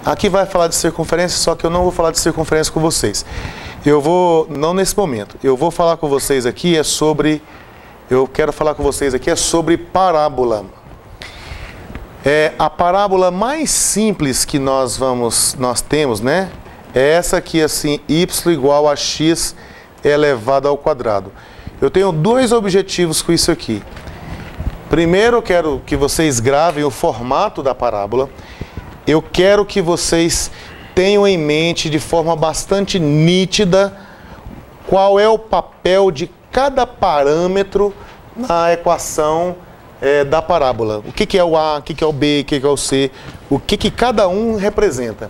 Aqui vai falar de circunferência, só que eu não vou falar de circunferência com vocês. Eu vou, não nesse momento, eu vou falar com vocês aqui eu quero falar com vocês aqui sobre parábola. A parábola mais simples que nós temos, né? É essa aqui, assim, y igual a x elevado ao quadrado. Eu tenho dois objetivos com isso aqui. Primeiro, eu quero que vocês gravem o formato da parábola. Eu quero que vocês tenham em mente de forma bastante nítida qual é o papel de cada parâmetro na equação da parábola. O que é o A, o que é o B, o que é o C, o que cada um representa.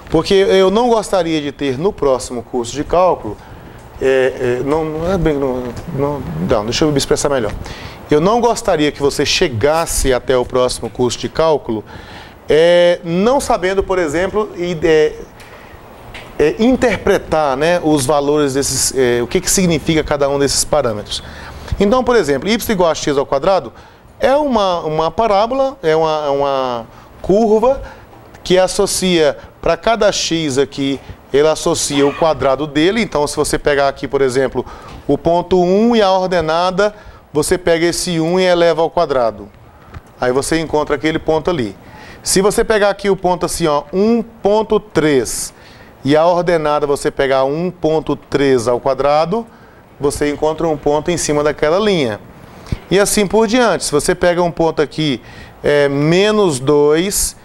Porque eu não gostaria de ter no próximo curso de cálculo, deixa eu me expressar melhor. Eu não gostaria que você chegasse até o próximo curso de cálculo não sabendo, por exemplo, interpretar, né, os valores desses, o que significa cada um desses parâmetros. Então, por exemplo, y igual a x ao quadrado é uma parábola, é uma curva que associa, para cada x aqui, ele associa o quadrado dele. Então, se você pegar aqui, por exemplo, o ponto 1 e a ordenada, você pega esse 1 e eleva ao quadrado. Aí você encontra aquele ponto ali. Se você pegar aqui o ponto assim, ó, 1.3, e a ordenada você pegar 1.3 ao quadrado, você encontra um ponto em cima daquela linha. E assim por diante. Se você pega um ponto aqui, menos 2,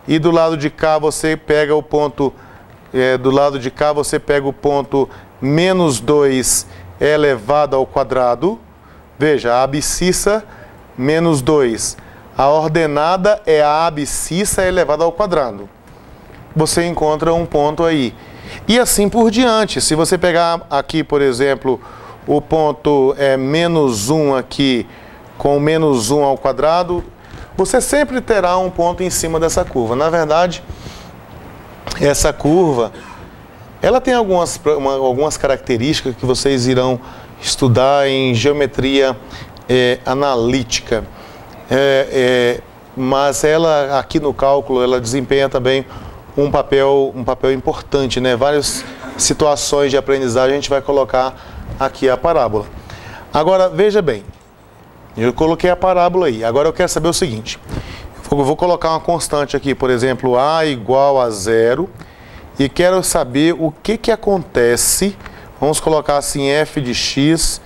e do lado de cá você pega o ponto, menos 2 elevado ao quadrado. Veja, a abscissa menos 2. A ordenada é a abscissa elevada ao quadrado. Você encontra um ponto aí. E assim por diante. Se você pegar aqui, por exemplo, o ponto menos 1 aqui com menos 1 ao quadrado, você sempre terá um ponto em cima dessa curva. Na verdade, essa curva, ela tem algumas características que vocês irão estudar em geometria analítica. Mas ela, aqui no cálculo, ela desempenha também um papel importante, né? Várias situações de aprendizagem a gente vai colocar aqui a parábola. Agora, veja bem, eu coloquei a parábola aí. Agora eu quero saber o seguinte, eu vou colocar uma constante aqui, por exemplo, a igual a 0, e quero saber o que acontece, vamos colocar assim, f de x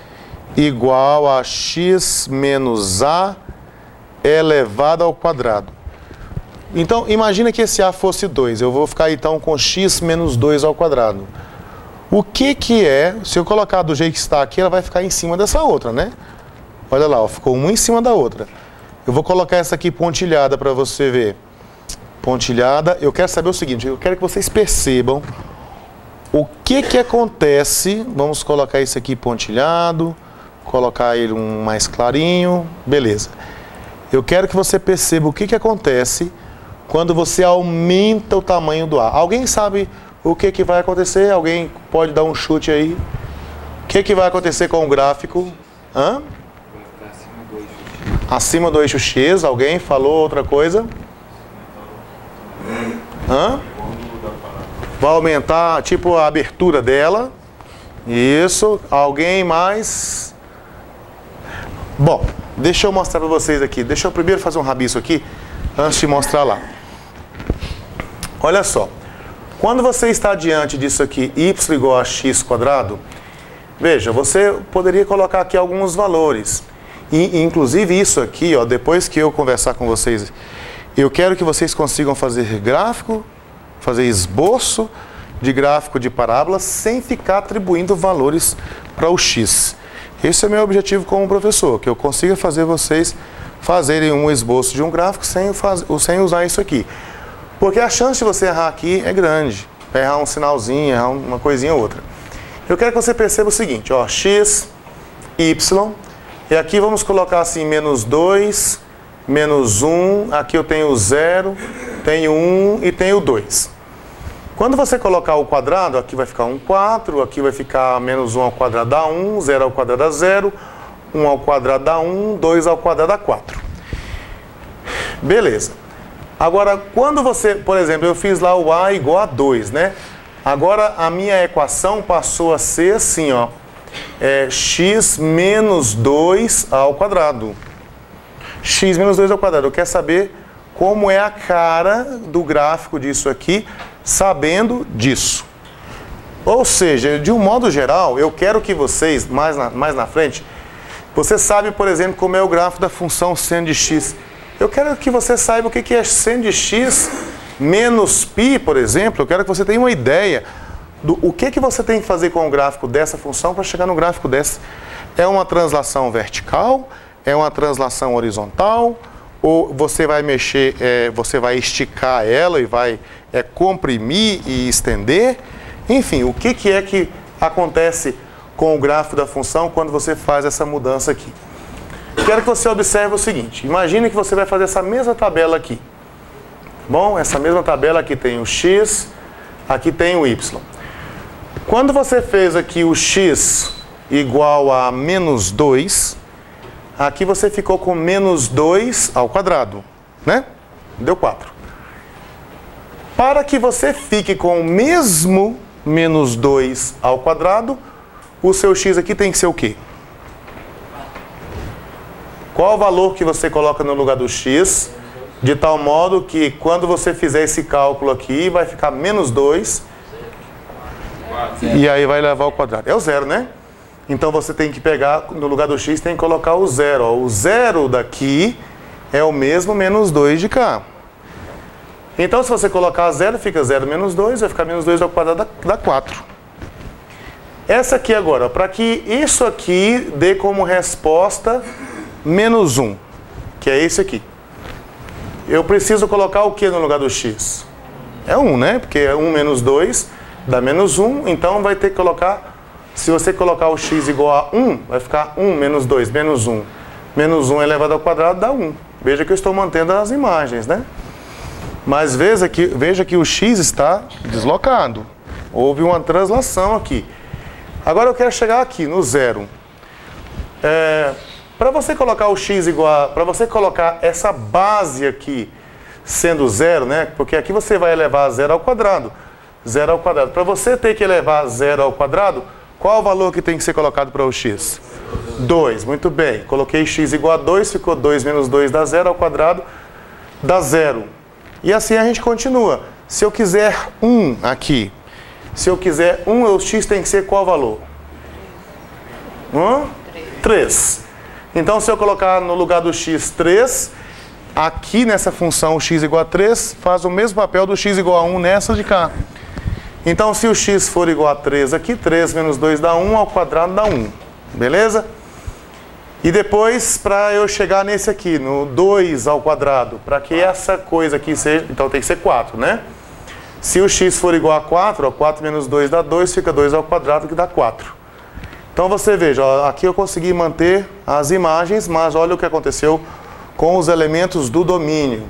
igual a x menos a elevado ao quadrado. Então, imagina que esse a fosse 2. Eu vou ficar, então, com x menos 2 ao quadrado. O que se eu colocar do jeito que está aqui, ela vai ficar em cima dessa outra, né? Olha lá, ó, ficou uma em cima da outra. Eu vou colocar essa aqui pontilhada para você ver. Pontilhada. Eu quero saber o seguinte, eu quero que vocês percebam o que acontece. Vamos colocar esse aqui pontilhado, colocar ele mais clarinho, beleza. Eu quero que você perceba o que acontece quando você aumenta o tamanho do A. Alguém sabe o que vai acontecer? Alguém pode dar um chute aí? O que vai acontecer com o gráfico? Hã? Acima do eixo X. Alguém falou outra coisa? Hã? Vai aumentar, tipo, a abertura dela. Isso. Alguém mais? Bom, deixa eu mostrar para vocês aqui. Deixa eu primeiro fazer um rabisco aqui, antes de mostrar lá. Olha só. Quando você está diante disso aqui, y igual a x quadrado, veja, você poderia colocar aqui alguns valores. E, inclusive, isso aqui, ó, depois que eu conversar com vocês, eu quero que vocês consigam fazer gráfico, fazer esboço de gráfico de parábola, sem ficar atribuindo valores para o x. Esse é o meu objetivo como professor, que eu consiga fazer vocês fazerem um esboço de um gráfico sem usar isso aqui. Porque a chance de você errar aqui é grande. Errar um sinalzinho, errar uma coisinha ou outra. Eu quero que você perceba o seguinte, ó, x, y, e aqui vamos colocar assim, menos 2, menos 1, aqui eu tenho 0, tenho 1 e tenho 2. Quando você colocar o quadrado, aqui vai ficar 4, aqui vai ficar menos 1 ao quadrado dá 1, 0 ao quadrado dá 0, 1 ao quadrado dá 1, 2 ao quadrado dá 4. Beleza. Agora, quando você, por exemplo, eu fiz lá o A igual a 2, né? Agora a minha equação passou a ser assim, ó. X menos 2 ao quadrado. X menos 2 ao quadrado. Eu quero saber como é a cara do gráfico disso aqui, sabendo disso. Ou seja, de um modo geral, eu quero que vocês, mais na frente, você sabe, por exemplo, como é o gráfico da função seno de x. Eu quero que você saiba o que é seno de x menos π, por exemplo. Eu quero que você tenha uma ideia do o que você tem que fazer com o gráfico dessa função para chegar no gráfico dessa. É uma translação vertical? É uma translação horizontal? Ou você vai mexer, você vai esticar ela e vai comprimir e estender? Enfim, o que é que acontece com o gráfico da função quando você faz essa mudança aqui? Quero que você observe o seguinte. Imagine que você vai fazer essa mesma tabela aqui. Bom, essa mesma tabela aqui tem o x, aqui tem o y. Quando você fez aqui o x igual a menos 2, aqui você ficou com menos 2 ao quadrado, né? Deu 4. Para que você fique com o mesmo menos 2 ao quadrado, o seu x aqui tem que ser o quê? Qual o valor que você coloca no lugar do x, de tal modo que quando você fizer esse cálculo aqui, vai ficar menos 2, e aí vai levar ao quadrado. É o zero, né? Então você tem que pegar, no lugar do x, tem que colocar o zero. Ó. O zero daqui é o mesmo menos 2 de cá. Então, se você colocar zero, fica 0 menos 2, vai ficar menos 2 ao quadrado, dá 4. Essa aqui agora, para que isso aqui dê como resposta menos 1, que é esse aqui. Eu preciso colocar o que no lugar do x? É 1, né? Porque é 1 menos 2 dá menos 1, então vai ter que colocar, se você colocar o x igual a 1, vai ficar 1 menos 2, menos 1. Menos 1 elevado ao quadrado dá 1. Veja que eu estou mantendo as imagens, né? Mas veja que o x está deslocado. Houve uma translação aqui. Agora eu quero chegar aqui, no zero. Para você colocar o x igual a... Para você colocar essa base aqui sendo zero, né? Porque aqui você vai elevar zero ao quadrado. Zero ao quadrado. Para você ter que elevar zero ao quadrado, qual o valor que tem que ser colocado para o x? 2. Muito bem. Coloquei x igual a 2, ficou 2 menos 2 dá zero ao quadrado, dá 0. E assim a gente continua. Se eu quiser 1 aqui, se eu quiser 1, o x tem que ser qual valor? 3. Então, se eu colocar no lugar do x 3, aqui nessa função o x igual a 3, faz o mesmo papel do x igual a 1 nessa de cá. Então, se o x for igual a 3 aqui, 3 menos 2 dá 1, ao quadrado dá 1. Beleza? E depois, para eu chegar nesse aqui, no 2 ao quadrado, para que essa coisa aqui seja... Então tem que ser 4, né? Se o x for igual a 4, ó, 4 menos 2 dá 2, fica 2 ao quadrado, que dá 4. Então você veja, ó, aqui eu consegui manter as imagens, mas olha o que aconteceu com os elementos do domínio.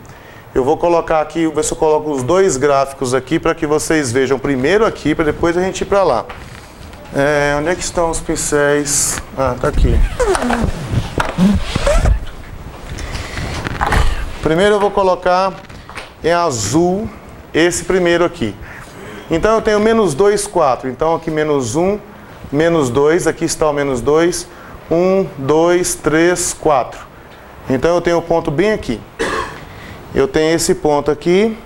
Eu vou colocar aqui, ver se eu coloco os dois gráficos aqui, para que vocês vejam primeiro aqui, para depois a gente ir para lá. Onde é que estão os pincéis? Ah, tá aqui. Primeiro eu vou colocar em azul esse primeiro aqui. Então eu tenho menos 2, 4. Então aqui menos 1, menos 2. Aqui está o menos 2. 1, 2, 3, 4. Então eu tenho o ponto bem aqui. Eu tenho esse ponto aqui.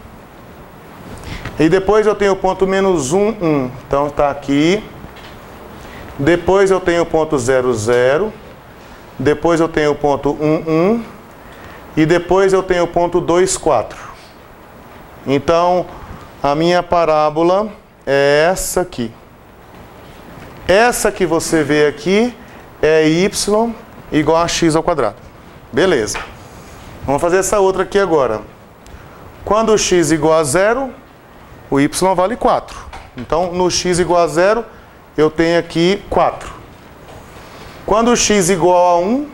E depois eu tenho o ponto menos 1, 1. Então está aqui. Depois eu tenho o ponto 0, 0. Depois eu tenho o ponto 1, 1. E depois eu tenho o ponto 2, 4. Então, a minha parábola é essa aqui. Essa que você vê aqui é y igual a x ao quadrado. Beleza. Vamos fazer essa outra aqui agora. Quando o x igual a 0, o y vale 4. Então, no x igual a 0... eu tenho aqui 4. Quando o x igual a 1,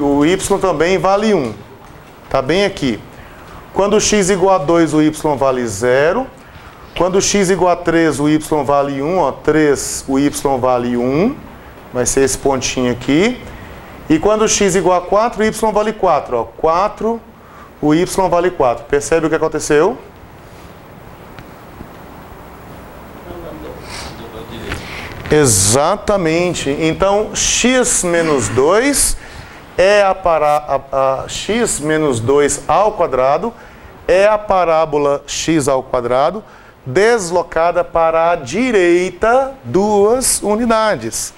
o y também vale 1. Está bem aqui. Quando o x igual a 2, o y vale 0. Quando o x igual a 3, o y vale 1. Ó, 3, o y vale 1. Vai ser esse pontinho aqui. E quando o x igual a 4, o y vale 4. Ó, 4, o y vale 4. Percebe o que aconteceu? Exatamente. Então, x menos 2 é x menos 2 ao quadrado é a parábola x ao quadrado deslocada para a direita 2 unidades.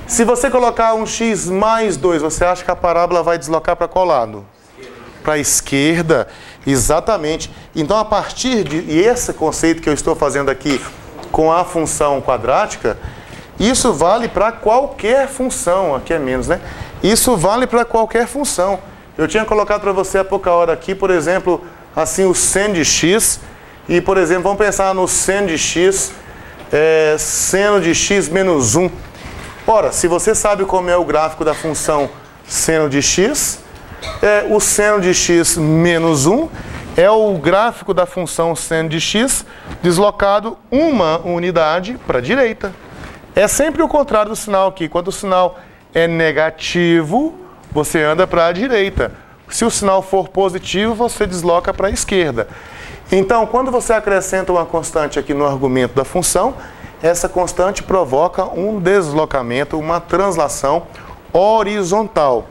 Se você colocar um x mais 2, você acha que a parábola vai deslocar para qual lado? Para a esquerda. Exatamente. Então, a partir de esse conceito que eu estou fazendo aqui com a função quadrática, isso vale para qualquer função. Aqui é menos, né? Isso vale para qualquer função. Eu tinha colocado para você há pouca hora aqui, por exemplo, assim, o seno de x. E, por exemplo, vamos pensar no seno de x, seno de x menos 1. Ora, se você sabe como é o gráfico da função seno de x, o seno de x menos 1 é o gráfico da função seno de x deslocado uma unidade para a direita. É sempre o contrário do sinal aqui. Quando o sinal é negativo, você anda para a direita. Se o sinal for positivo, você desloca para a esquerda. Então, quando você acrescenta uma constante aqui no argumento da função, essa constante provoca um deslocamento, uma translação horizontal.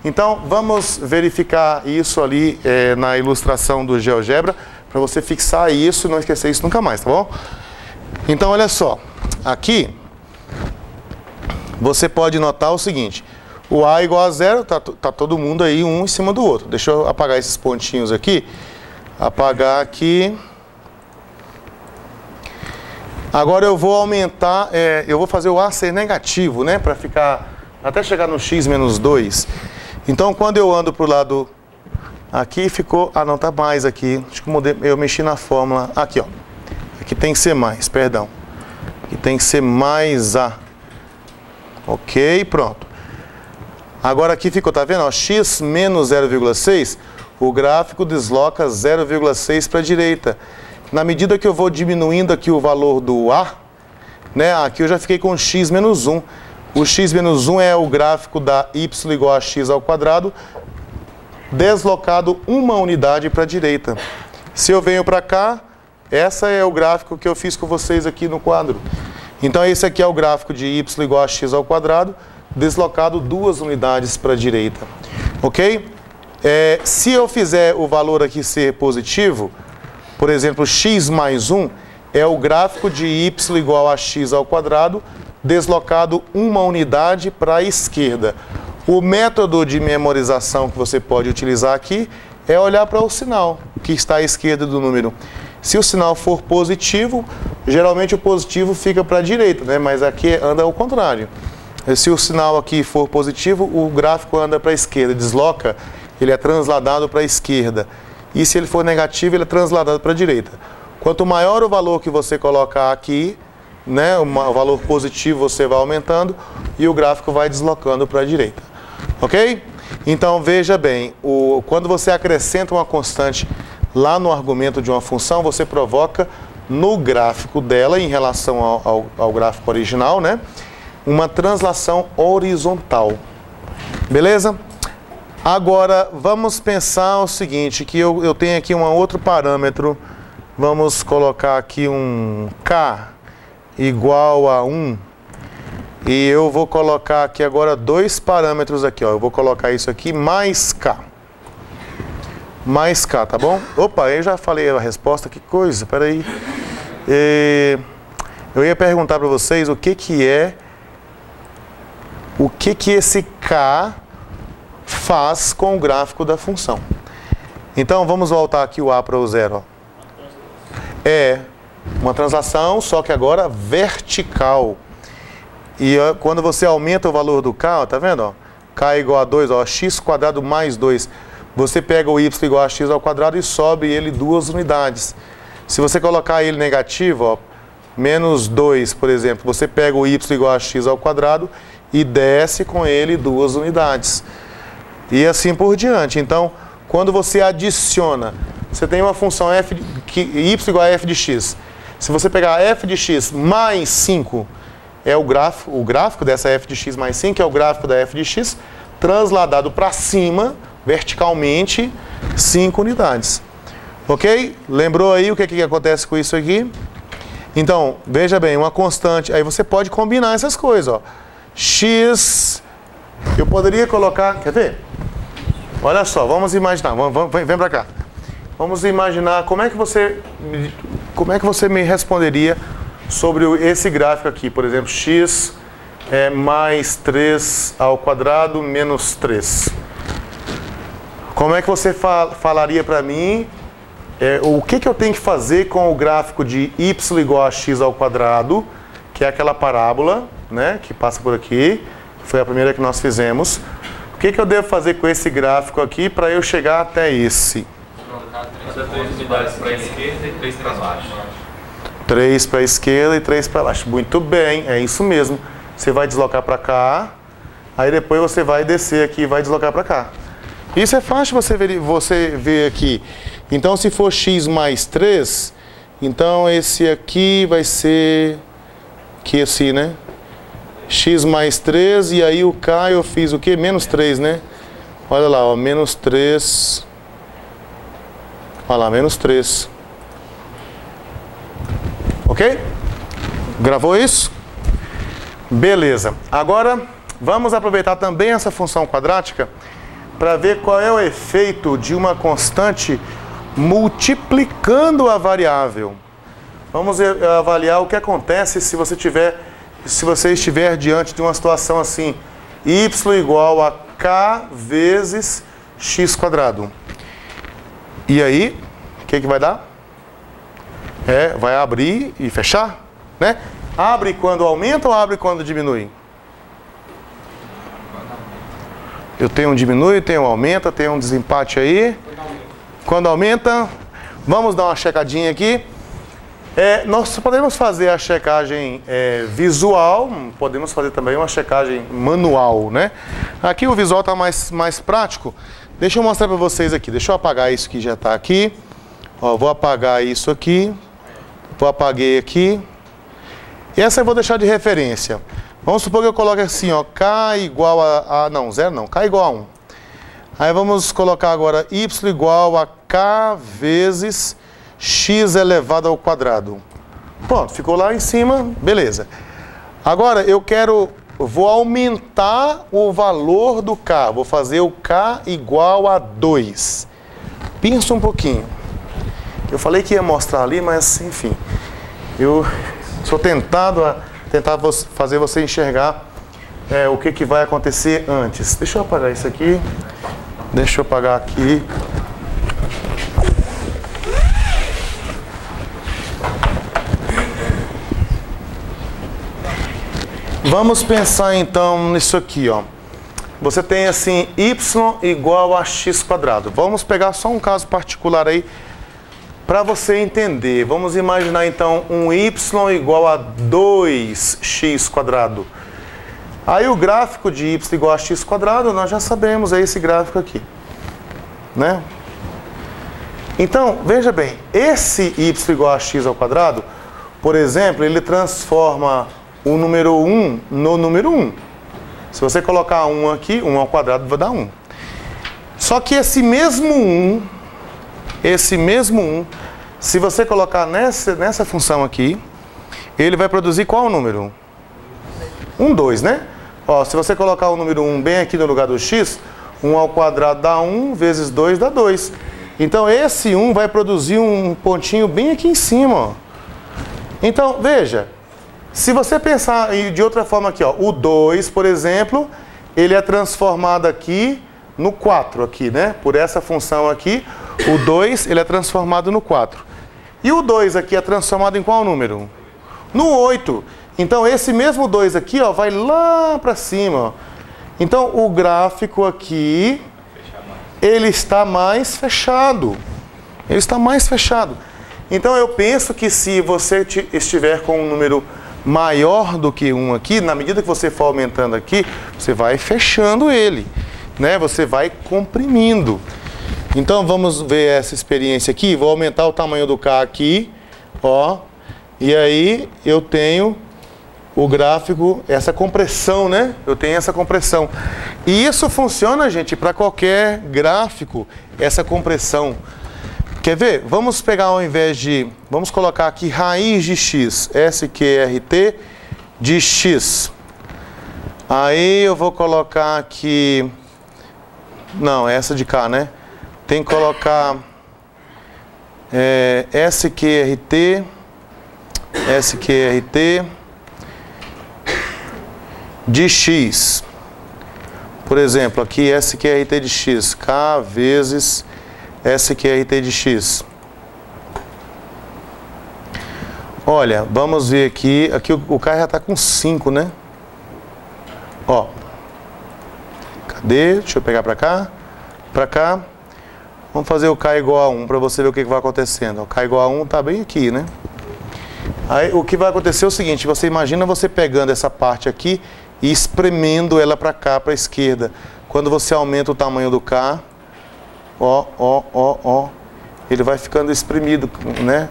Então, vamos verificar isso ali na ilustração do GeoGebra, para você fixar isso e não esquecer isso nunca mais, tá bom? Então, olha só. Aqui, você pode notar o seguinte. O A igual a 0, tá todo mundo aí um em cima do outro. Deixa eu apagar esses pontinhos aqui. Apagar aqui. Agora eu vou aumentar, eu vou fazer o A ser negativo, né? Para ficar, até chegar no x menos 2. Então, quando eu ando para o lado aqui, ficou... Ah, não, tá mais aqui. Acho que eu mexi na fórmula. Aqui, ó. Aqui tem que ser mais, perdão. Aqui tem que ser mais A. Ok, pronto. Agora aqui ficou, tá vendo? Ó, x menos 0,6, o gráfico desloca 0,6 para a direita. Na medida que eu vou diminuindo aqui o valor do A, né, aqui eu já fiquei com x menos 1. O x menos 1 é o gráfico da y igual a x ao quadrado, deslocado uma unidade para a direita. Se eu venho para cá, esse é o gráfico que eu fiz com vocês aqui no quadro. Então, esse aqui é o gráfico de y igual a x ao quadrado, deslocado 2 unidades para a direita. Ok? Se eu fizer o valor aqui ser positivo, por exemplo, x mais 1 é o gráfico de y igual a x ao quadrado, deslocado uma unidade para a esquerda. O método de memorização que você pode utilizar aqui é olhar para o sinal que está à esquerda do número. Se o sinal for positivo, geralmente o positivo fica para a direita, né? Mas aqui anda ao contrário. Se o sinal aqui for positivo, o gráfico anda para a esquerda, desloca, ele é transladado para a esquerda. E se ele for negativo, ele é transladado para a direita. Quanto maior o valor que você colocar aqui, né, o valor positivo você vai aumentando e o gráfico vai deslocando para a direita. Ok? Então veja bem, quando você acrescenta uma constante lá no argumento de uma função, você provoca no gráfico dela, em relação ao gráfico original, né, uma translação horizontal. Beleza? Agora, vamos pensar o seguinte, que eu tenho aqui um outro parâmetro. Vamos colocar aqui um k igual a 1. E eu vou colocar aqui agora 2 parâmetros aqui, ó. Eu vou colocar isso aqui mais k. Mais k, tá bom? Opa, eu já falei a resposta, que coisa, peraí. Eu ia perguntar para vocês o que esse k faz com o gráfico da função. Então, vamos voltar aqui o A para o 0. Ó. É uma translação, só que agora vertical. E quando você aumenta o valor do k, ó, tá vendo? Ó, k igual a 2, ó, x quadrado mais 2. Você pega o y igual a x ao quadrado e sobe ele 2 unidades. Se você colocar ele negativo, ó, menos 2, por exemplo, você pega o y igual a x ao quadrado e desce com ele 2 unidades. E assim por diante. Então, quando você adiciona, você tem uma função y igual a f de x. Se você pegar f de x mais 5, é o gráfico dessa f de x mais 5 é o gráfico da f de x, transladado para cima verticalmente 5 unidades. Ok? Lembrou aí o que acontece com isso aqui? Então, veja bem, uma constante, aí você pode combinar essas coisas, ó. X, eu poderia colocar, quer ver? Olha só, vamos imaginar, vem pra cá. Vamos imaginar como é que você me responderia sobre esse gráfico aqui, por exemplo, x é mais 3 ao quadrado menos 3. Como é que você falaria para mim o que eu tenho que fazer com o gráfico de y igual a x ao quadrado, que é aquela parábola, né, que passa por aqui, foi a primeira que nós fizemos. O que eu devo fazer com esse gráfico aqui para eu chegar até esse? Colocar 3 unidades para a esquerda e 3 para baixo. 3 para a esquerda e 3 para baixo. Muito bem, é isso mesmo. Você vai deslocar para cá, aí depois você vai descer aqui e vai deslocar para cá. Isso é fácil você ver aqui. Então, se for x mais 3, então esse aqui vai ser que assim, né? X mais 3, e aí o K eu fiz o quê? Menos 3, né? Olha lá, ó, menos 3. Olha lá, menos 3. Ok? Gravou isso? Beleza. Agora, vamos aproveitar também essa função quadrática para ver qual é o efeito de uma constante multiplicando a variável. Vamos avaliar o que acontece se você estiver diante de uma situação assim, y igual a k vezes x quadrado. E aí, o que vai dar? Vai abrir e fechar, né? Abre quando aumenta ou abre quando diminui? Eu tenho um diminui, tenho um aumenta, tenho um desempate aí. Quando aumenta, vamos dar uma checadinha aqui. Nós podemos fazer a checagem visual, podemos fazer também uma checagem manual, né? Aqui o visual está mais prático. Deixa eu mostrar para vocês aqui. Deixa eu apagar isso que já está aqui. Ó, vou apagar isso aqui. Apaguei aqui. Essa eu vou deixar de referência. Vamos supor que eu coloque assim, ó, k igual não, 0 não, k igual a 1. Aí vamos colocar agora y igual a k vezes x elevado ao quadrado. Pronto, ficou lá em cima, beleza. Agora eu vou aumentar o valor do k, vou fazer o k igual a 2. Pensa um pouquinho. Eu falei que ia mostrar ali, mas enfim, eu sou tentado a tentar fazer você enxergar o que vai acontecer antes. Deixa eu apagar isso aqui. Deixa eu apagar aqui. Vamos pensar então nisso aqui, ó. Você tem assim, y igual a x quadrado. Vamos pegar só um caso particular aí para você entender. Vamos imaginar então um y igual a 2x quadrado. Aí o gráfico de y igual a x quadrado, nós já sabemos, é esse gráfico aqui, né? Então, veja bem, esse y igual a x ao quadrado, por exemplo, ele transforma o número 1 no número 1. Se você colocar 1 aqui, 1 ao quadrado vai dar 1. Só que esse mesmo 1, se você colocar nessa função aqui, ele vai produzir qual número? 2, né? Ó, se você colocar o número 1 bem aqui no lugar do x, 1 ao quadrado dá 1, vezes 2 dá 2. Então esse 1 vai produzir um pontinho bem aqui em cima, ó. Então, veja, se você pensar de outra forma aqui, ó, o 2, por exemplo, ele é transformado aqui no 4, aqui, né? Por essa função aqui, o 2 ele é transformado no 4. E o 2 aqui é transformado em qual número? No 8. Então esse mesmo 2 aqui, ó, vai lá para cima, ó. Então o gráfico aqui, ele está mais fechado. Ele está mais fechado. Então eu penso que se você estiver com um número maior do que 1 aqui, na medida que você for aumentando aqui, você vai fechando ele, né? Você vai comprimindo. Então vamos ver essa experiência aqui. Vou aumentar o tamanho do K aqui, ó. E aí eu tenho o gráfico, essa compressão, né? Eu tenho essa compressão. E isso funciona, gente, para qualquer gráfico, essa compressão. Quer ver? Vamos pegar ao invés de... Vamos colocar aqui raiz de x, SQRT de x. Aí eu vou colocar aqui... Não, essa de cá, né? Tem que colocar SQRT de x. Por exemplo, aqui SQRT de x, K vezes SQRT de x. Olha, vamos ver aqui. Aqui o K já está com 5, né? Ó. Cadê? Deixa eu pegar para cá. Para cá. Vamos fazer o K igual a 1 para você ver o que vai acontecendo. O K igual a 1 está bem aqui, né? Aí o que vai acontecer é o seguinte, você imagina você pegando essa parte aqui e espremendo ela para cá, para a esquerda. Quando você aumenta o tamanho do K, ó, ele vai ficando espremido, né?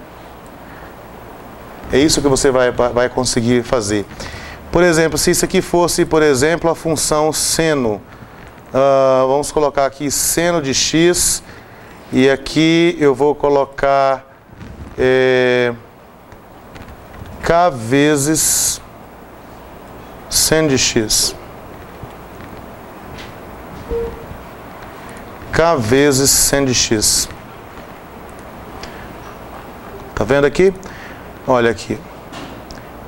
É isso que você vai conseguir fazer. Por exemplo, se isso aqui fosse, por exemplo, a função seno, vamos colocar aqui seno de x, e aqui eu vou colocar K vezes seno de x. K vezes seno de x. Tá vendo aqui? Olha aqui.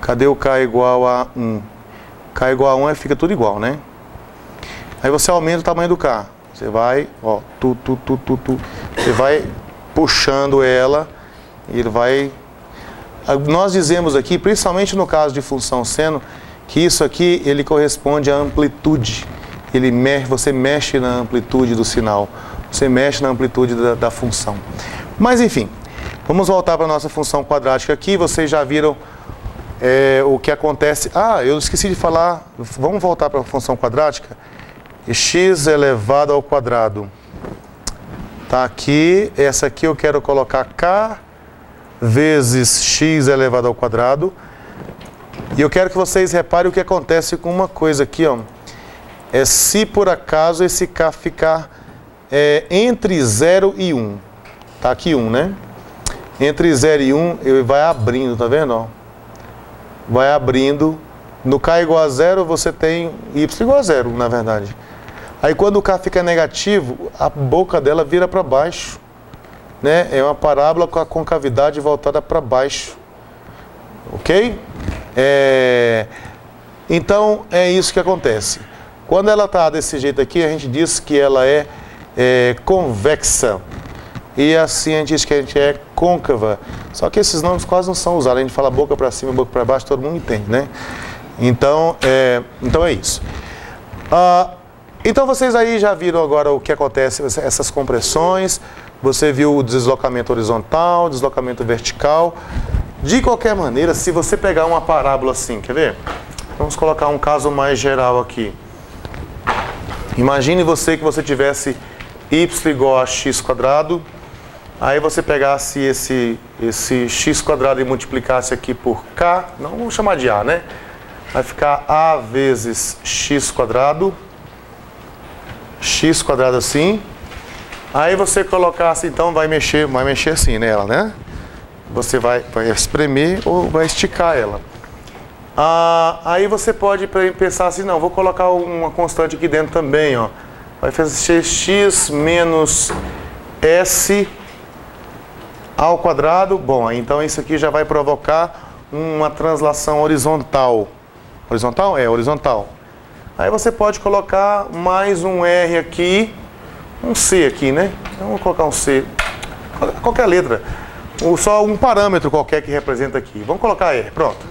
Cadê o K igual a 1? K igual a 1 fica tudo igual, né? Aí você aumenta o tamanho do K. Você vai, ó, você vai puxando ela e ele vai... Nós dizemos aqui, principalmente no caso de função seno, que isso aqui ele corresponde à amplitude. Você mexe na amplitude do sinal. Você mexe na amplitude da função. Mas enfim, vamos voltar para a nossa função quadrática aqui. Vocês já viram o que acontece. Ah, eu esqueci de falar. Vamos voltar para a função quadrática. X elevado ao quadrado. Tá aqui. Essa aqui eu quero colocar K vezes x elevado ao quadrado. E eu quero que vocês reparem o que acontece com uma coisa aqui, ó. Se por acaso esse K ficar entre 0 e 1. Tá aqui 1, né? Entre 0 e 1, ele vai abrindo, tá vendo? Ó? Vai abrindo. No K igual a 0, você tem Y igual a 0, na verdade. Aí quando o K fica negativo, a boca dela vira para baixo. Né? É uma parábola com a concavidade voltada para baixo. Ok? Então, é isso que acontece. Quando ela está desse jeito aqui, a gente diz que ela é convexa. E assim a gente diz que a gente é côncava. Só que esses nomes quase não são usados. A gente fala boca para cima, boca para baixo, todo mundo entende, né? Então é isso. Então vocês aí já viram agora o que acontece, essas compressões. Você viu o deslocamento horizontal, deslocamento vertical. De qualquer maneira, se você pegar uma parábola assim, quer ver? Vamos colocar um caso mais geral aqui. Imagine que você tivesse y igual a x quadrado. Aí você pegasse esse x quadrado e multiplicasse aqui por k. Não, vamos chamar de a, né? Vai ficar a vezes x quadrado. X quadrado assim. Aí você colocasse, então vai mexer assim nela, né? Você vai espremer ou vai esticar ela. Aí você pode pensar assim, não, vou colocar uma constante aqui dentro também, ó. Vai fazer x menos s ao quadrado. Bom, então isso aqui já vai provocar uma translação horizontal. Horizontal? É, horizontal. Aí você pode colocar mais um R aqui, um C aqui, né? Então, vamos colocar um C, qualquer letra. Só um parâmetro qualquer que representa aqui. Vamos colocar R, pronto.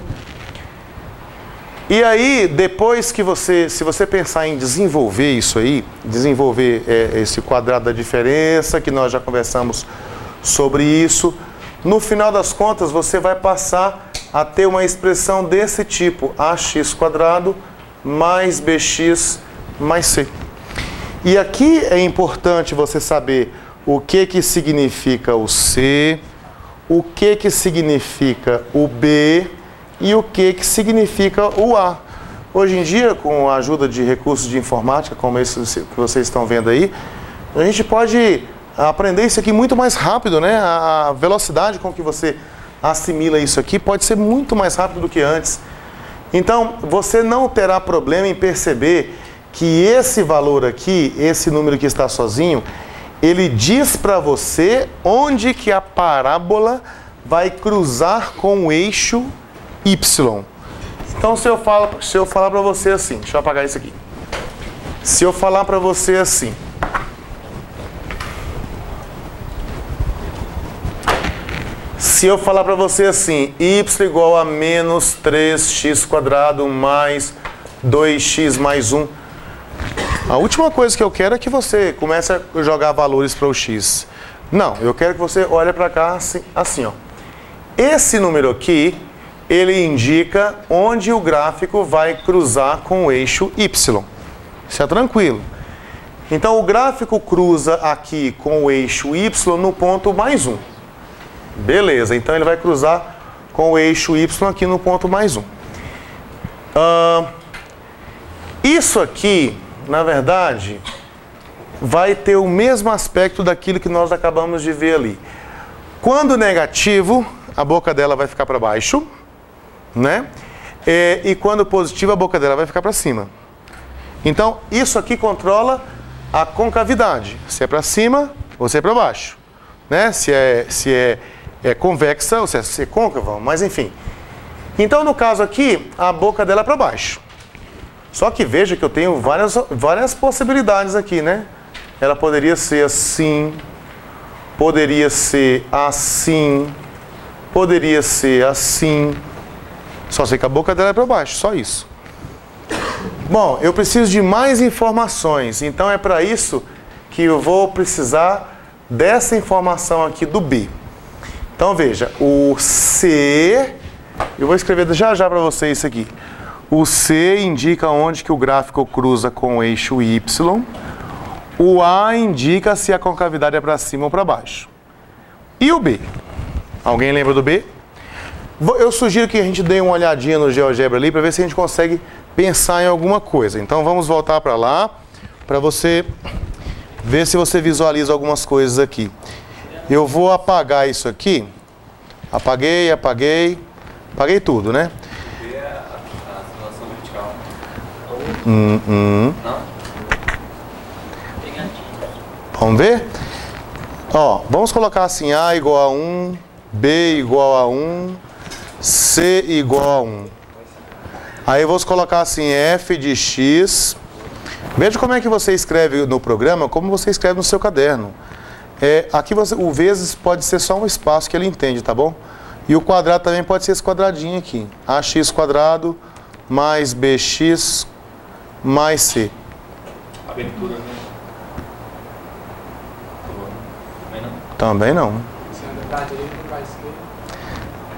E aí, depois que se você pensar em desenvolver isso aí, desenvolver esse quadrado da diferença, que nós já conversamos sobre isso, no final das contas você vai passar a ter uma expressão desse tipo, ax quadrado mais bx mais c. E aqui é importante você saber o que significa o c, o que significa o b e o que significa o A. Hoje em dia, com a ajuda de recursos de informática, como esses que vocês estão vendo aí, a gente pode aprender isso aqui muito mais rápido, né? A velocidade com que você assimila isso aqui pode ser muito mais rápido do que antes. Então, você não terá problema em perceber que esse valor aqui, esse número que está sozinho, ele diz para você onde que a parábola vai cruzar com o eixo Y. Então, se eu falar para você assim, deixa eu apagar isso aqui. Se eu falar para você assim, y igual a menos 3x² mais 2x mais 1. A última coisa que eu quero é que você comece a jogar valores para o x. Não, eu quero que você olhe para cá assim, ó. Esse número aqui, ele indica onde o gráfico vai cruzar com o eixo Y. Isso é tranquilo. Então, o gráfico cruza aqui com o eixo Y no ponto mais 1. Beleza, então ele vai cruzar com o eixo Y aqui no ponto mais 1. Isso aqui, na verdade, vai ter o mesmo aspecto daquilo que nós acabamos de ver ali. Quando negativo, a boca dela vai ficar para baixo, né? E quando positivo, a boca dela vai ficar para cima. Então, isso aqui controla a concavidade. Se é para cima ou se é para baixo, né? Se é convexa ou se é côncava, mas enfim. Então, no caso aqui, a boca dela é para baixo. Só que veja que eu tenho várias possibilidades aqui, né? Ela poderia ser assim, poderia ser assim, poderia ser assim. Só sei que a boca dela é para baixo, só isso. Bom, eu preciso de mais informações, então é para isso que eu vou precisar dessa informação aqui do B. Então veja, o C, eu vou escrever já para vocês isso aqui. O C indica onde que o gráfico cruza com o eixo Y. O A indica se a concavidade é para cima ou para baixo. E o B? Alguém lembra do B? Eu sugiro que a gente dê uma olhadinha no GeoGebra ali para ver se a gente consegue pensar em alguma coisa. Então vamos voltar para lá, para você ver se você visualiza algumas coisas aqui. Eu vou apagar isso aqui. Apaguei tudo, né? A situação vertical. Não? Vamos ver? Ó, vamos colocar assim, A igual a 1, B igual a 1, C igual a 1. Aí vamos colocar assim, f de x. Veja como é que você escreve no programa, como você escreve no seu caderno. Aqui o vezes pode ser só um espaço que ele entende, tá bom? E o quadrado também pode ser esse quadradinho aqui. ax² mais bx mais c. Abertura, né? Também não.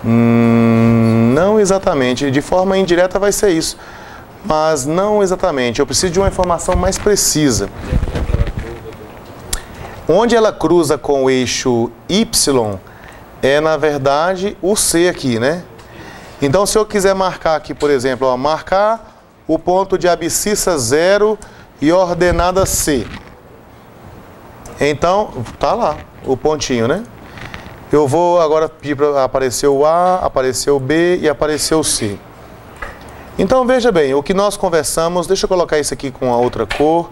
Não exatamente. De forma indireta vai ser isso. Mas não exatamente. Eu preciso de uma informação mais precisa. Onde ela cruza com o eixo Y é, na verdade, o C aqui, né? Então, se eu quiser marcar aqui, por exemplo, ó, marcar o ponto de abscissa 0 e ordenada C. Então, tá lá o pontinho, né? Eu vou agora pedir para aparecer o A, aparecer o B e aparecer o C. Então, veja bem, o que nós conversamos, deixa eu colocar isso aqui com a outra cor,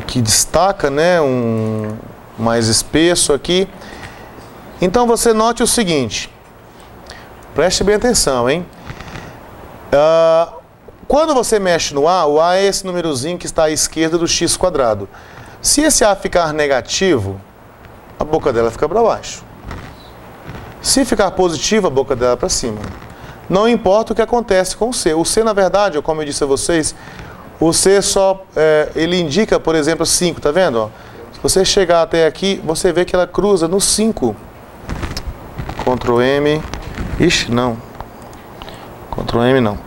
que destaca, né, um mais espesso aqui. Então, você note o seguinte, preste bem atenção, hein? Quando você mexe no A, o A é esse númerozinho que está à esquerda do x². Se esse A ficar negativo, a boca dela fica para baixo. Se ficar positivo, a boca dela para cima. Não importa o que acontece com o C. O C, na verdade, como eu disse a vocês, o C só, ele indica, por exemplo, 5, tá vendo? Ó? Se você chegar até aqui, você vê que ela cruza no 5. Ctrl M. Ixi, não. Ctrl M não.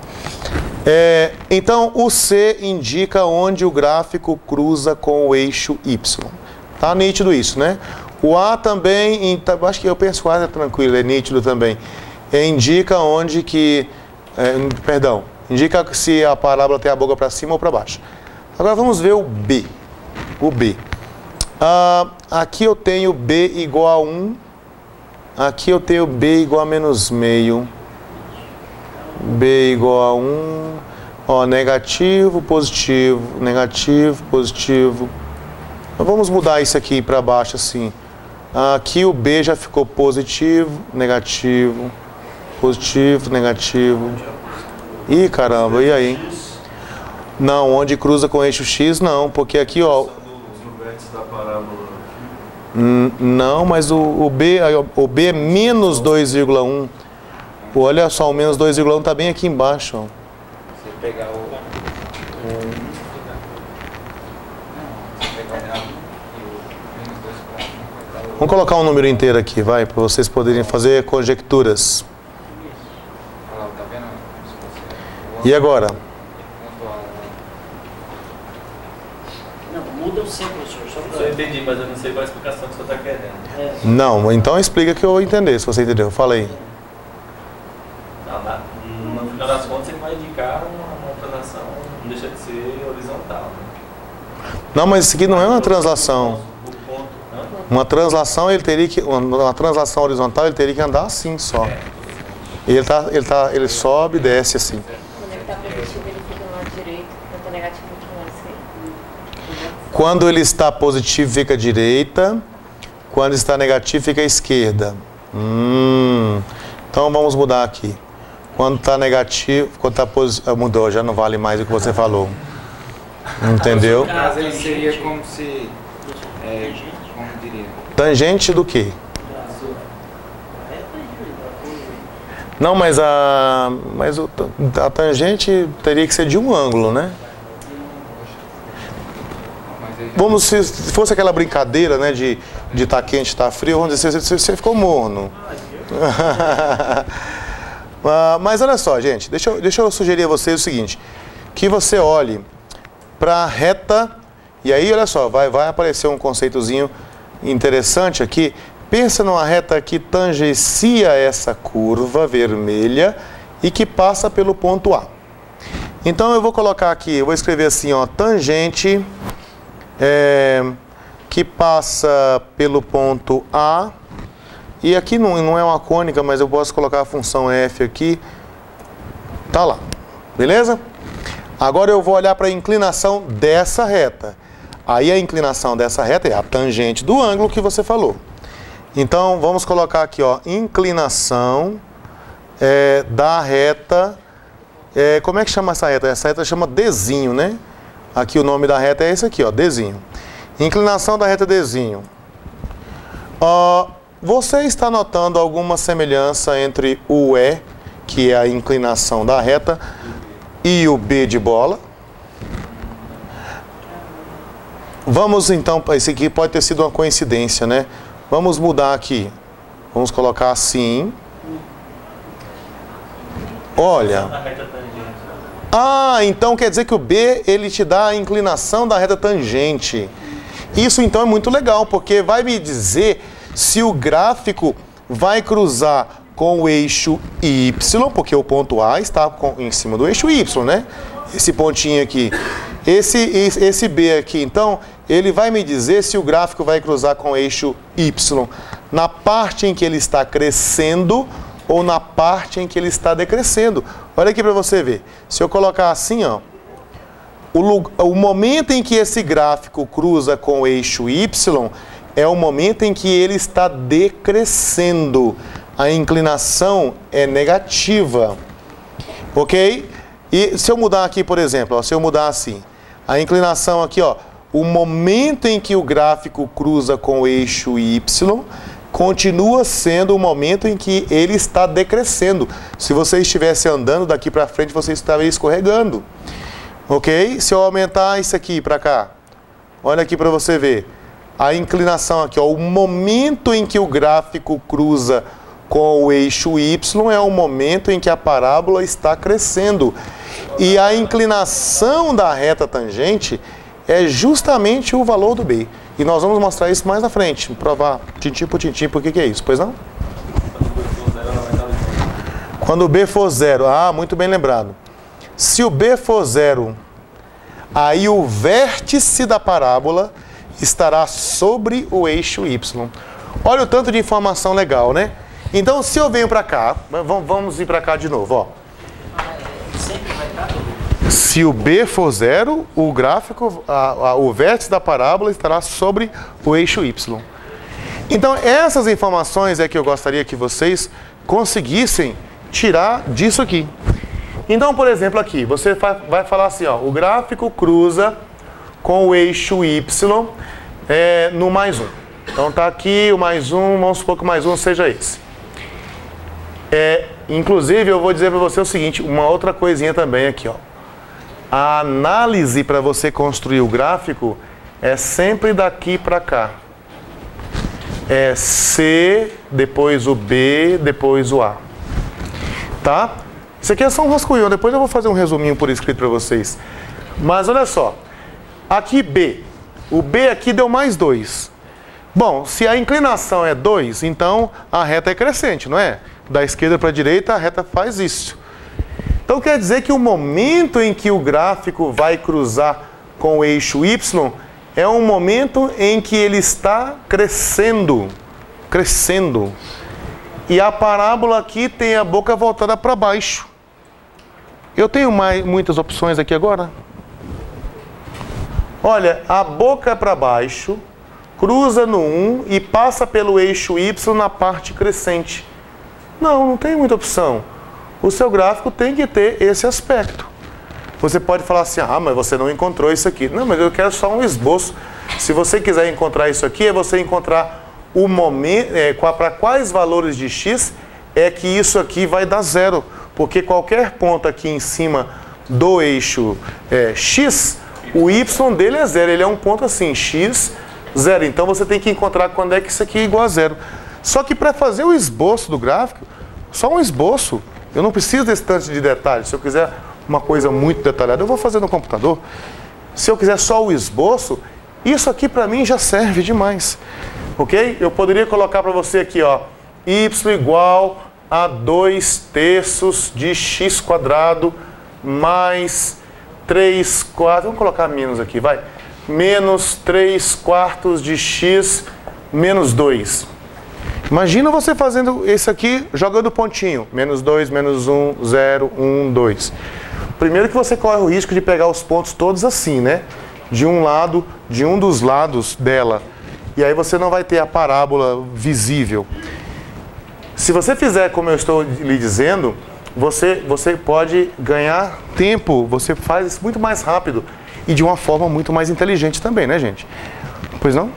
Então, o C indica onde o gráfico cruza com o eixo Y. Tá nítido isso, né? O A também, acho que eu penso que o A é tranquilo, é nítido também. indica onde que... perdão, indica se a parábola tem a boca para cima ou para baixo. Agora vamos ver o B. O B. Aqui eu tenho B igual a 1. Aqui eu tenho B igual a menos meio. B igual a 1. Ó, negativo, positivo, negativo, positivo. Vamos mudar isso aqui para baixo assim. Aqui o B já ficou positivo, negativo, positivo, negativo. Ih, caramba, e aí? Não, onde cruza com o eixo X, não, porque aqui, ó... Não, mas o B é menos 2,1. Olha só, o menos 2,1 está bem aqui embaixo, ó. Você pegar o... Vamos colocar um número inteiro aqui, vai, para vocês poderem fazer conjecturas. E agora? Não, muda o C, professor. Só Eu entendi, mas eu não sei qual a explicação que você está querendo. Não, então explica que eu vou entender, se você entendeu. Fala aí. No final das contas, ele vai indicar uma translação, não deixa de ser horizontal. Né? Não, mas isso aqui não é uma translação. Uma translação, uma translação horizontal, ele teria que andar assim só. Ele sobe e desce assim. Quando ele está positivo, ele fica no lado direito. Quando está negativo, ele fica no lado esquerdo. Quando ele está positivo, fica à direita. Quando está negativo, fica à esquerda. Então vamos mudar aqui. Quando está negativo, quando está positivo... Mudou, já não vale mais o que você falou. Entendeu? Mas ele seria como se... como diria? Tangente do quê? Não, mas a tangente teria que ser de um ângulo, né? Vamos, se fosse aquela brincadeira, né, de estar quente, estar frio, vamos dizer, você ficou morno. Mas olha só, gente, deixa eu sugerir a vocês o seguinte, que você olhe para a reta, e aí, olha só, vai aparecer um conceitozinho interessante aqui. Pensa numa reta que tangencia essa curva vermelha e que passa pelo ponto A. Então eu vou colocar aqui, eu vou escrever assim, ó, tangente que passa pelo ponto A. E aqui não é uma cônica, mas eu posso colocar a função f aqui. Tá lá, beleza? Agora eu vou olhar para a inclinação dessa reta. Aí a inclinação dessa reta é a tangente do ângulo que você falou. Então, vamos colocar aqui, ó, inclinação da reta. Como é que chama essa reta? Essa reta chama Dzinho, né? Aqui o nome da reta é esse aqui, ó, Dzinho. Inclinação da reta Dzinho. Você está notando alguma semelhança entre o E, que é a inclinação da reta, e o B de bola? Vamos então, esse aqui pode ter sido uma coincidência, né? Vamos mudar aqui. Vamos colocar assim. Olha. Então quer dizer que o B, ele te dá a inclinação da reta tangente. Isso então é muito legal, porque vai me dizer se o gráfico vai cruzar com o eixo Y, porque o ponto A está em cima do eixo Y, né? Esse pontinho aqui. Esse B aqui, então, ele vai me dizer se o gráfico vai cruzar com o eixo Y na parte em que ele está crescendo ou na parte em que ele está decrescendo. Olha aqui para você ver. Se eu colocar assim, ó, o momento em que esse gráfico cruza com o eixo Y é o momento em que ele está decrescendo. A inclinação é negativa. Ok? E se eu mudar aqui, por exemplo, ó, se eu mudar assim, a inclinação aqui, ó, o momento em que o gráfico cruza com o eixo Y continua sendo o momento em que ele está decrescendo. Se você estivesse andando daqui para frente, você estaria escorregando. Ok? Se eu aumentar isso aqui para cá, olha aqui para você ver. A inclinação aqui, ó, o momento em que o gráfico cruza com o eixo Y é o momento em que a parábola está crescendo. E a inclinação da reta tangente é justamente o valor do B. E nós vamos mostrar isso mais na frente, provar tintim por tintim por que é isso, pois não? Quando o B for 0, muito bem lembrado. Se o B for 0, aí o vértice da parábola estará sobre o eixo Y. Olha o tanto de informação legal, né? Então, se eu venho para cá, vamos ir para cá de novo, ó. Sempre vai estar. Se o B for 0, o gráfico, o vértice da parábola estará sobre o eixo Y. Então, essas informações é que eu gostaria que vocês conseguissem tirar disso aqui. Então, por exemplo, aqui, você vai falar assim, ó, o gráfico cruza com o eixo Y no mais 1. Então, tá aqui o mais 1, vamos supor que o mais 1 seja esse. Inclusive, eu vou dizer para você o seguinte, uma outra coisinha também aqui, ó. A análise para você construir o gráfico é sempre daqui para cá. É C, depois o B, depois o A. Tá? Isso aqui é só um rascunhão, depois eu vou fazer um resuminho por escrito para vocês. Mas olha só, aqui B. O B aqui deu mais 2. Bom, se a inclinação é 2, então a reta é crescente, não é? Da esquerda para a direita, a reta faz isso. Então quer dizer que o momento em que o gráfico vai cruzar com o eixo Y é um momento em que ele está crescendo. Crescendo. E a parábola aqui tem a boca voltada para baixo. Eu tenho muitas opções aqui agora? Olha, a boca é para baixo, cruza no 1 e passa pelo eixo Y na parte crescente. Não tem muita opção. O seu gráfico tem que ter esse aspecto. Você pode falar assim, mas você não encontrou isso aqui. Não, mas eu quero só um esboço. Se você quiser encontrar isso aqui, é você encontrar o momento, para quais valores de x é que isso aqui vai dar 0. Porque qualquer ponto aqui em cima do eixo x, o y dele é 0. Ele é um ponto assim, x, 0. Então você tem que encontrar quando é que isso aqui é igual a 0. Só que para fazer o esboço do gráfico, só um esboço, eu não preciso desse tanto de detalhes. Se eu quiser uma coisa muito detalhada, eu vou fazer no computador. Se eu quiser só o esboço, isso aqui para mim já serve demais. Ok? Eu poderia colocar para você aqui, ó, y igual a 2/3 de x quadrado mais 3/4, vamos colocar menos aqui, vai. Menos 3/4 de x menos 2. Imagina você fazendo isso aqui, jogando pontinho. Menos 2, menos 1, 0, 1, 2. Primeiro que você corre o risco de pegar os pontos todos assim, né? De um dos lados dela. E aí você não vai ter a parábola visível. Se você fizer como eu estou lhe dizendo, você pode ganhar tempo. Você faz isso muito mais rápido. E de uma forma muito mais inteligente também, né, gente? Pois não?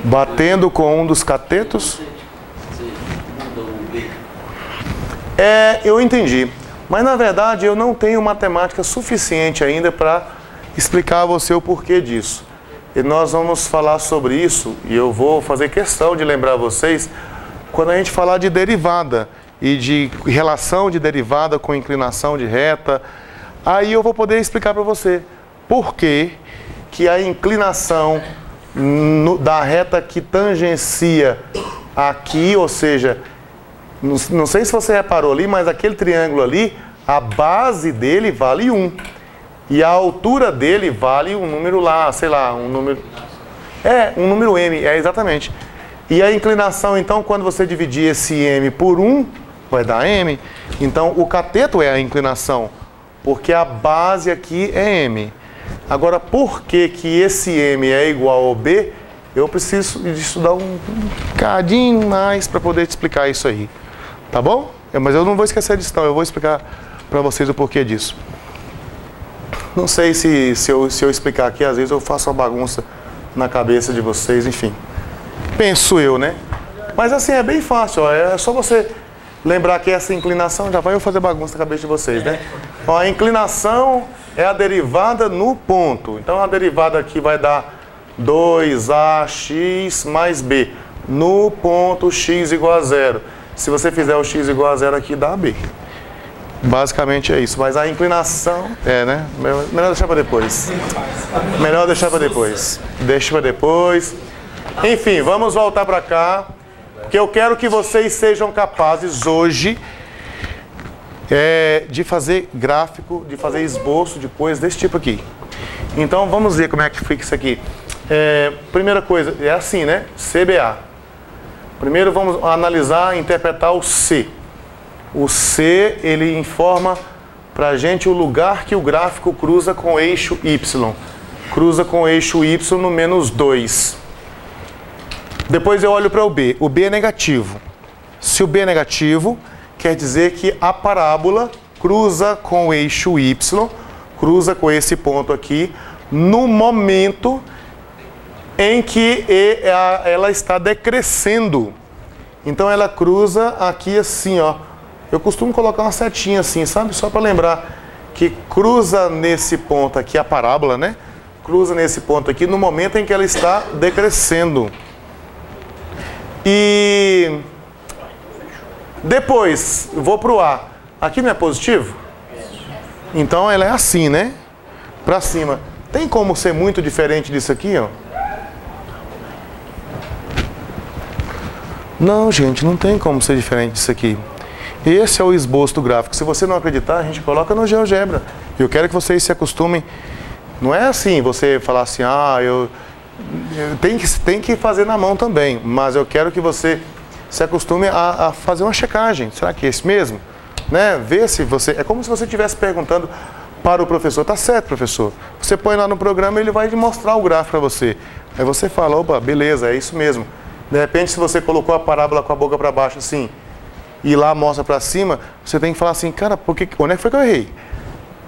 Batendo com um dos catetos? Eu entendi. Mas na verdade eu não tenho matemática suficiente ainda para explicar a você o porquê disso. E nós vamos falar sobre isso, e eu vou fazer questão de lembrar vocês, quando a gente falar de derivada e de relação de derivada com inclinação de reta, aí eu vou poder explicar para você por que a inclinação da reta que tangencia aqui, ou seja, não sei se você reparou ali, mas aquele triângulo ali, a base dele vale 1. E a altura dele vale um número lá, sei lá, um número... um número m, exatamente. E a inclinação, então, quando você dividir esse m por 1, vai dar m. Então, o cateto é a inclinação, porque a base aqui é m. Agora, por que esse m é igual ao b? Eu preciso de estudar um bocadinho mais para poder te explicar isso aí. Tá bom? Mas eu não vou esquecer disso não, eu vou explicar para vocês o porquê disso. Não sei se eu explicar aqui, às vezes eu faço uma bagunça na cabeça de vocês, enfim. Penso eu, né? Mas assim, é bem fácil, ó, é só você lembrar que essa inclinação, já vai eu fazer bagunça na cabeça de vocês, né? Ó, a inclinação é a derivada no ponto. Então a derivada aqui vai dar 2ax mais b no ponto x igual a 0. Se você fizer o x igual a 0 aqui, dá b. Basicamente é isso. Mas a inclinação... né? Melhor deixar para depois. Melhor deixar para depois. Deixa para depois. Enfim, vamos voltar para cá, porque eu quero que vocês sejam capazes hoje de fazer gráfico, de fazer esboço de coisas desse tipo aqui. Então vamos ver como é que fica isso aqui. Primeira coisa, é assim, né? CBA. Primeiro vamos analisar e interpretar o C. O C, ele informa pra gente o lugar que o gráfico cruza com o eixo Y. Cruza com o eixo Y no -2. Depois eu olho para o B. O B é negativo. Se o B é negativo, quer dizer que a parábola cruza com o eixo Y, cruza com esse ponto aqui, no momento em que ela está decrescendo. Então ela cruza aqui assim, ó. Eu costumo colocar uma setinha assim, sabe? Só para lembrar que cruza nesse ponto aqui a parábola, né? Cruza nesse ponto aqui no momento em que ela está decrescendo. E depois, eu vou para o A. Aqui não é positivo? Então ela é assim, né? Para cima. Tem como ser muito diferente disso aqui, ó? Não, gente, não tem como ser diferente disso aqui. Esse é o esboço do gráfico. Se você não acreditar, a gente coloca no GeoGebra. Eu quero que vocês se acostumem. Não é assim, você falar assim, eu tem que fazer na mão também. Mas eu quero que você se acostume a fazer uma checagem. Será que é esse mesmo? Né? Ver se você... É como se você estivesse perguntando para o professor. Tá certo, professor. Você põe lá no programa e ele vai mostrar o gráfico para você. Aí você fala, opa, beleza, é isso mesmo. De repente, se você colocou a parábola com a boca para baixo assim, e lá mostra para cima, você tem que falar assim, cara, onde é que foi que eu errei?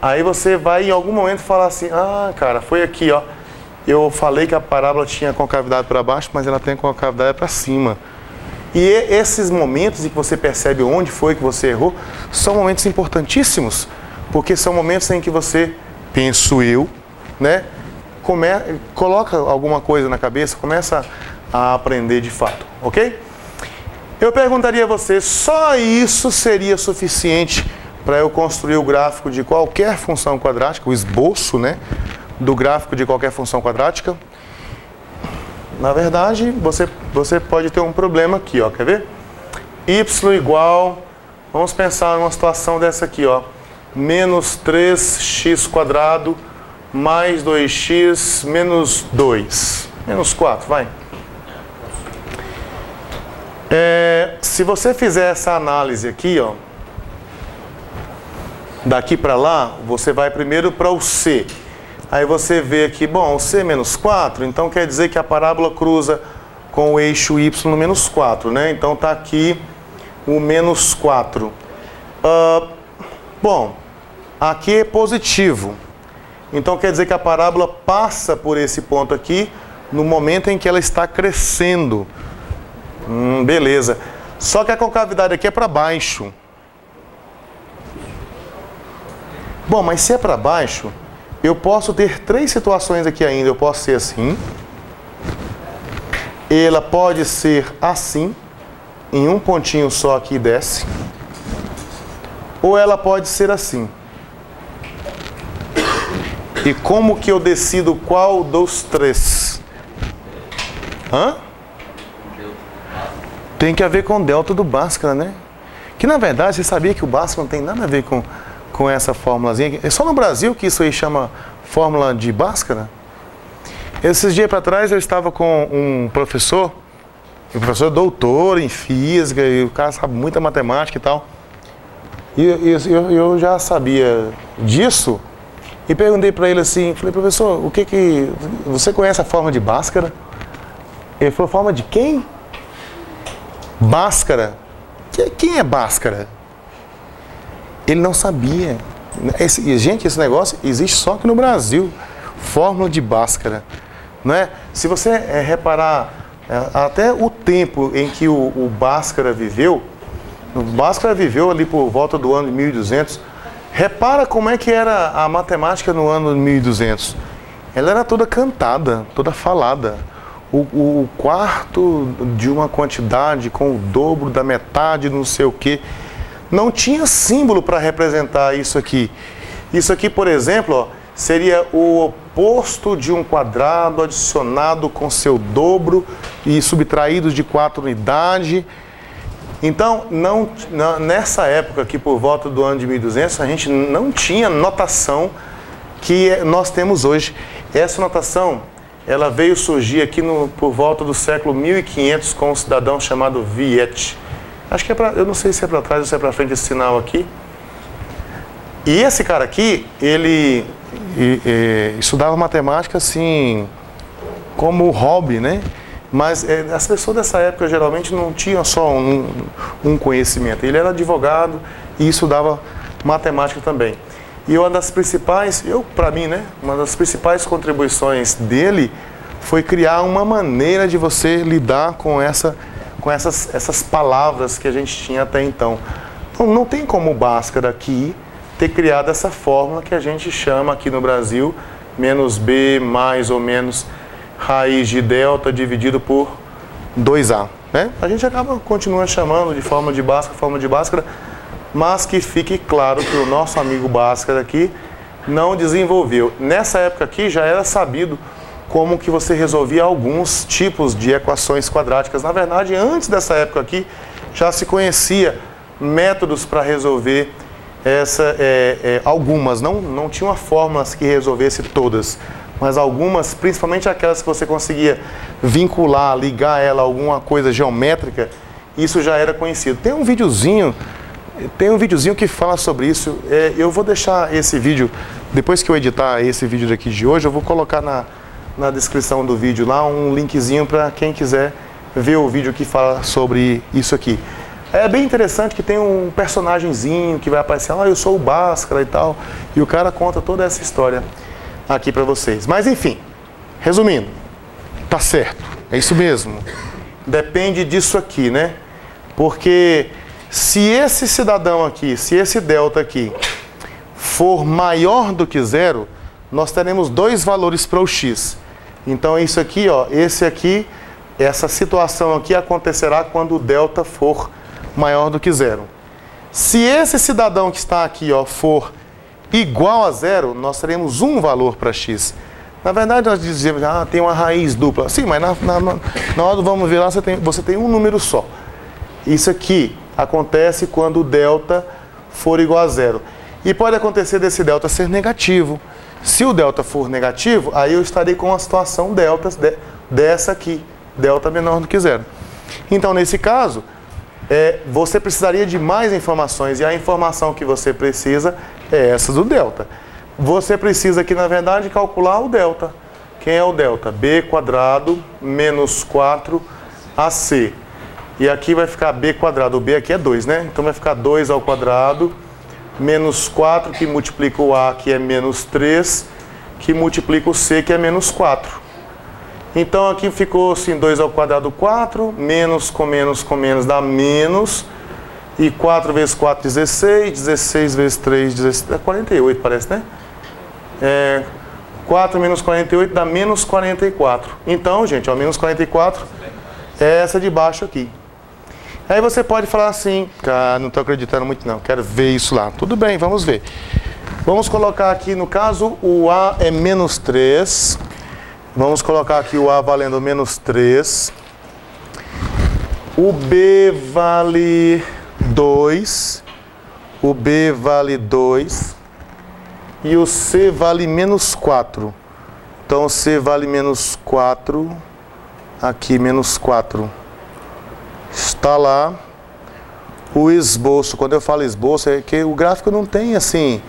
Aí você vai em algum momento falar assim, cara, foi aqui, ó. Eu falei que a parábola tinha concavidade para baixo, mas ela tem concavidade para cima. E esses momentos em que você percebe onde foi que você errou, são momentos importantíssimos, porque são momentos em que você, penso eu, né, coloca alguma coisa na cabeça, começa a aprender de fato, ok? Eu perguntaria a você, só isso seria suficiente para eu construir o gráfico de qualquer função quadrática, o esboço, né, do gráfico de qualquer função quadrática? Na verdade, você pode ter um problema aqui, ó, quer ver? Y igual, vamos pensar numa situação dessa aqui, ó, menos 3x² mais 2x menos 2, menos 4, vai. Se você fizer essa análise aqui, ó, daqui para lá, você vai primeiro para o C. Aí você vê aqui, bom, o C é menos 4, então quer dizer que a parábola cruza com o eixo Y no menos 4, né? Então tá aqui o menos 4. Bom, aqui é positivo. Então quer dizer que a parábola passa por esse ponto aqui no momento em que ela está crescendo. Beleza. Só que a concavidade aqui é para baixo. Bom, mas se é para baixo, eu posso ter três situações aqui ainda. Eu posso ser assim. Ela pode ser assim, em um pontinho só aqui desce. Ou ela pode ser assim. E como que eu decido qual dos três? Tem que haver com o delta do Bhaskara, né? Que na verdade, você sabia que o Bhaskara não tem nada a ver com essa fórmulazinha? É só no Brasil que isso aí chama fórmula de Bhaskara? Esses dias para trás eu estava com um professor doutor em física, e o cara sabe muita matemática e tal. E eu já sabia disso e perguntei para ele assim, falei, professor, você conhece a fórmula de Bhaskara? Ele falou, forma de quem? Bhaskara. Quem é Bhaskara? Ele não sabia. Gente, esse negócio existe só aqui no Brasil. Fórmula de Bhaskara. Não é? Se você reparar até o tempo em que o Bhaskara viveu, o Bhaskara viveu ali por volta do ano de 1200. Repara como é que era a matemática no ano de 1200. Ela era toda cantada, toda falada. O quarto de uma quantidade com o dobro da metade, não sei o quê. Não tinha símbolo para representar isso aqui. Isso aqui, por exemplo, ó, seria o composto de um quadrado adicionado com seu dobro e subtraído de 4 unidades. Então, nessa época aqui, por volta do ano de 1200, a gente não tinha notação que nós temos hoje. Essa notação, ela veio surgir aqui por volta do século 1500 com um cidadão chamado Viette. Acho que eu não sei se é para trás ou se é para frente esse sinal aqui. E esse cara aqui, ele estudava matemática assim, como hobby, né? Mas as pessoas dessa época geralmente não tinham só um conhecimento. Ele era advogado e estudava matemática também. E uma das principais, para mim, né? Uma das principais contribuições dele foi criar uma maneira de você lidar com essas palavras que a gente tinha até então. Então não tem como o Bhaskara aqui ter criado essa fórmula que a gente chama aqui no Brasil, menos B mais ou menos raiz de delta dividido por 2A. Né? A gente continua chamando de fórmula de Bhaskara, mas que fique claro que o nosso amigo Bhaskara aqui não desenvolveu. Nessa época aqui já era sabido como que você resolvia alguns tipos de equações quadráticas. Na verdade, antes dessa época aqui, já se conhecia métodos para resolver algumas. Não tinham fórmulas que resolvesse todas, mas algumas, principalmente aquelas que você conseguia vincular, ligar ela a alguma coisa geométrica, isso já era conhecido. Tem um videozinho que fala sobre isso. Eu vou deixar esse vídeo, depois que eu editar esse vídeo daqui de hoje, eu vou colocar na descrição do vídeo lá um linkzinho para quem quiser ver o vídeo que fala sobre isso aqui. É bem interessante que tem um personagemzinho que vai aparecer, eu sou o Bhaskara e tal, e o cara conta toda essa história aqui para vocês. Mas enfim, resumindo, tá certo, é isso mesmo. Depende disso aqui, né? Porque se esse cidadão aqui, se esse delta aqui for maior do que zero, nós teremos dois valores para o x. Então isso aqui, essa situação aqui acontecerá quando o delta for maior do que zero. Se esse cidadão que está aqui for igual a zero, nós teremos um valor para x. Na verdade, nós dizemos, tem uma raiz dupla. Sim, mas na hora do vamos ver lá, você tem um número só. Isso aqui acontece quando o delta for igual a zero. E pode acontecer desse delta ser negativo. Se o delta for negativo, aí eu estarei com a situação delta dessa aqui, delta menor do que zero. Então, nesse caso, você precisaria de mais informações, e a informação que você precisa é essa do delta. Você precisa aqui, na verdade, calcular o delta. Quem é o delta? B quadrado menos 4AC. E aqui vai ficar B quadrado, o B aqui é 2, né? Então vai ficar 2 ao quadrado, menos 4, que multiplica o A, que é menos 3, que multiplica o C, que é menos 4. Então aqui ficou assim, 2 ao quadrado, 4, menos com menos dá menos, e 4 vezes 4, 16, 16 vezes 3, 16, 48 parece, né? 4 menos 48 dá menos 44. Então, gente, menos 44 é essa de baixo aqui. Aí você pode falar assim, cara, não estou acreditando muito não, quero ver isso lá. Tudo bem, vamos ver. Vamos colocar aqui, no caso, o A é menos 3. Vamos colocar aqui o A valendo menos 3. O B vale 2. O B vale 2. E o C vale menos 4. Então, o C vale menos 4. Aqui, menos 4. Está lá o esboço. Quando eu falo esboço, é que o gráfico não tem assim,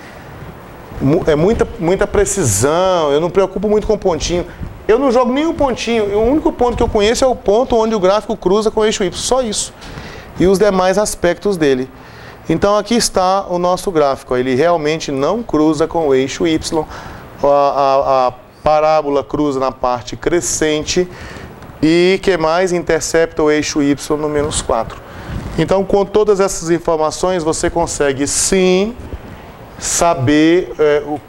muita precisão. Eu não me preocupo muito com pontinho. Eu não jogo nenhum pontinho. O único ponto que eu conheço é o ponto onde o gráfico cruza com o eixo Y. Só isso. E os demais aspectos dele. Então aqui está o nosso gráfico. Ele realmente não cruza com o eixo Y. A parábola cruza na parte crescente. E que mais? Intercepta o eixo Y no menos 4. Então, com todas essas informações, você consegue sim saber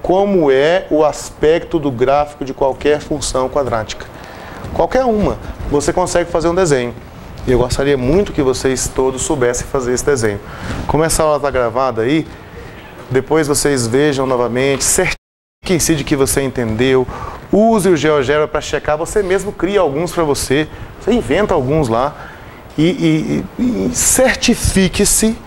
como é o aspecto do gráfico de qualquer função quadrática. Qualquer uma, você consegue fazer um desenho. E eu gostaria muito que vocês todos soubessem fazer esse desenho. Como essa aula está gravada aí, depois vocês vejam novamente certinho. em si de que você entendeu. Use o GeoGebra para checar. Você mesmo cria alguns para você. Você inventa alguns lá. E certifique-se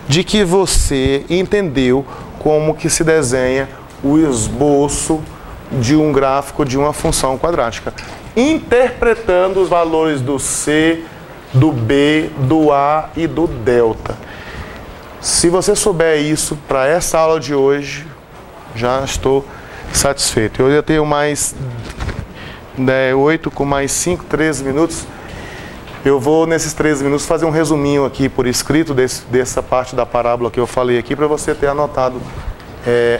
de que você entendeu como que se desenha o esboço de um gráfico de uma função quadrática. Interpretando os valores do C, do B, do A e do delta. Se você souber isso para essa aula de hoje, já estou satisfeito. Eu já tenho mais 8 com mais 5, 13 minutos. Eu vou, nesses 13 minutos, fazer um resuminho aqui por escrito dessa parte da parábola que eu falei aqui, para você ter anotado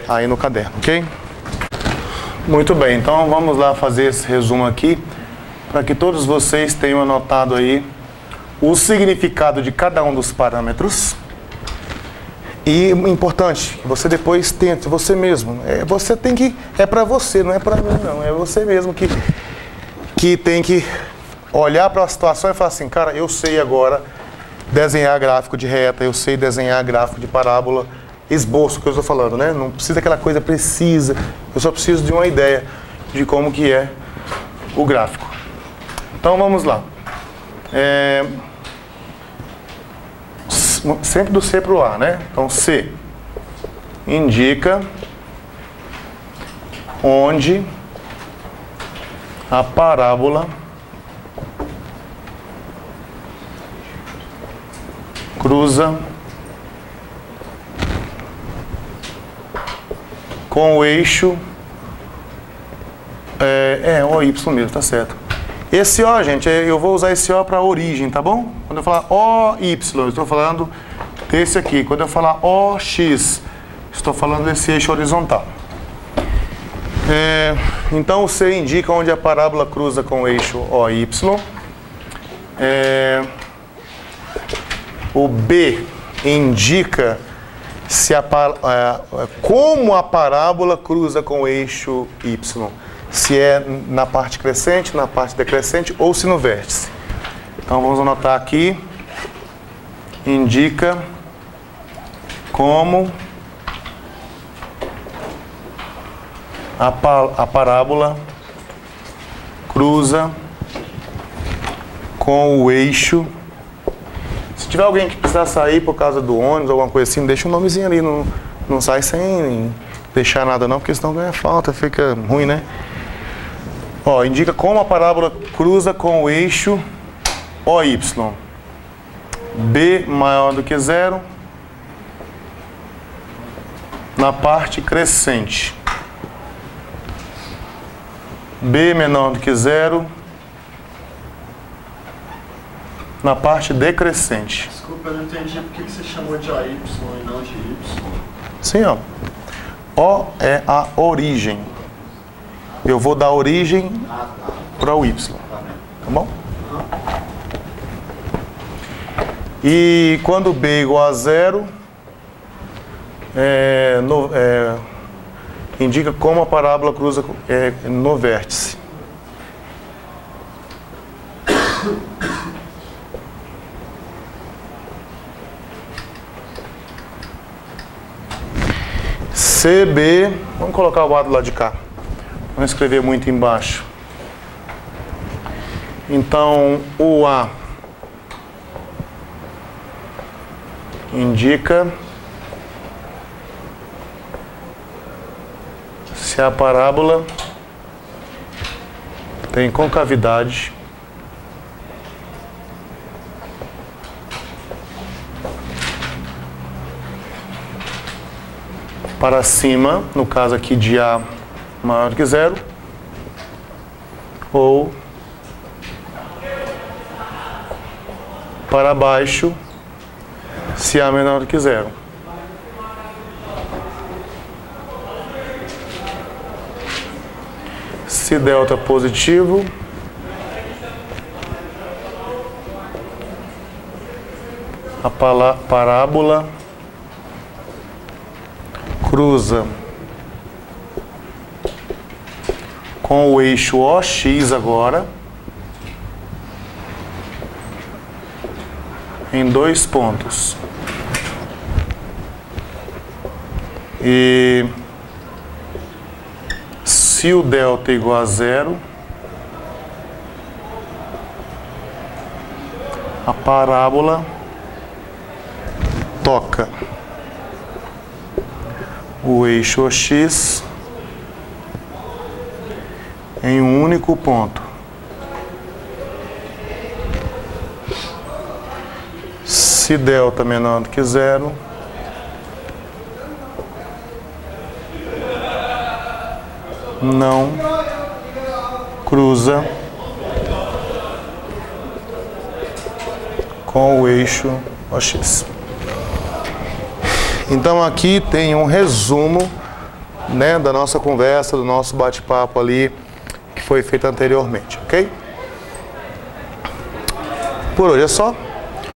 aí no caderno, ok? Muito bem, então vamos lá fazer esse resumo aqui, para que todos vocês tenham anotado aí o significado de cada um dos parâmetros. E importante, você depois tente, você mesmo. Você tem que, para você, não é para mim não. É você mesmo que tem que olhar para a situação e falar assim, cara, eu sei agora desenhar gráfico de reta, eu sei desenhar gráfico de parábola, esboço que eu estou falando, né? Não precisa daquela coisa precisa, eu só preciso de uma ideia de como que é o gráfico. Então vamos lá. Sempre do C para o A, né? Então, C indica onde a parábola cruza com o eixo OY mesmo, tá certo. Esse O, gente, eu vou usar esse O para origem, tá bom? Quando eu falar OY, eu estou falando desse aqui. Quando eu falar OX, estou falando desse eixo horizontal. Então, o C indica onde a parábola cruza com o eixo OY. O B indica como a parábola cruza com o eixo Y. Se é na parte crescente, na parte decrescente ou se no vértice. Então vamos anotar aqui. Indica como a parábola cruza com o eixo. Se tiver alguém que precisar sair por causa do ônibus, alguma coisa assim, deixa um nomezinho ali, não sai sem deixar nada não, porque senão ganha falta, fica ruim, né? Ó, indica como a parábola cruza com o eixo OY. B maior do que 0 na parte crescente. B menor do que 0 na parte decrescente. Desculpa, eu não entendi por que você chamou de AY e não de Y. Sim, ó. O é a origem. Eu vou dar origem para o Y. Tá bom? E quando B é igual a 0, indica como a parábola cruza no vértice. CB, vamos colocar o A do lado de cá. Vamos escrever muito embaixo. Então, o A indica se a parábola tem concavidade para cima, no caso aqui de A maior do que 0, ou para baixo, se A menor do que 0. Se delta positivo, a parábola cruza com o eixo OX agora em 2 pontos. E Se o delta é igual a 0, a parábola toca o eixo OX em um único ponto. Se delta é menor do que 0, não cruza com o eixo OX. Então aqui tem um resumo, né, da nossa conversa, do nosso bate-papo ali que foi feito anteriormente, ok? Por hoje é só.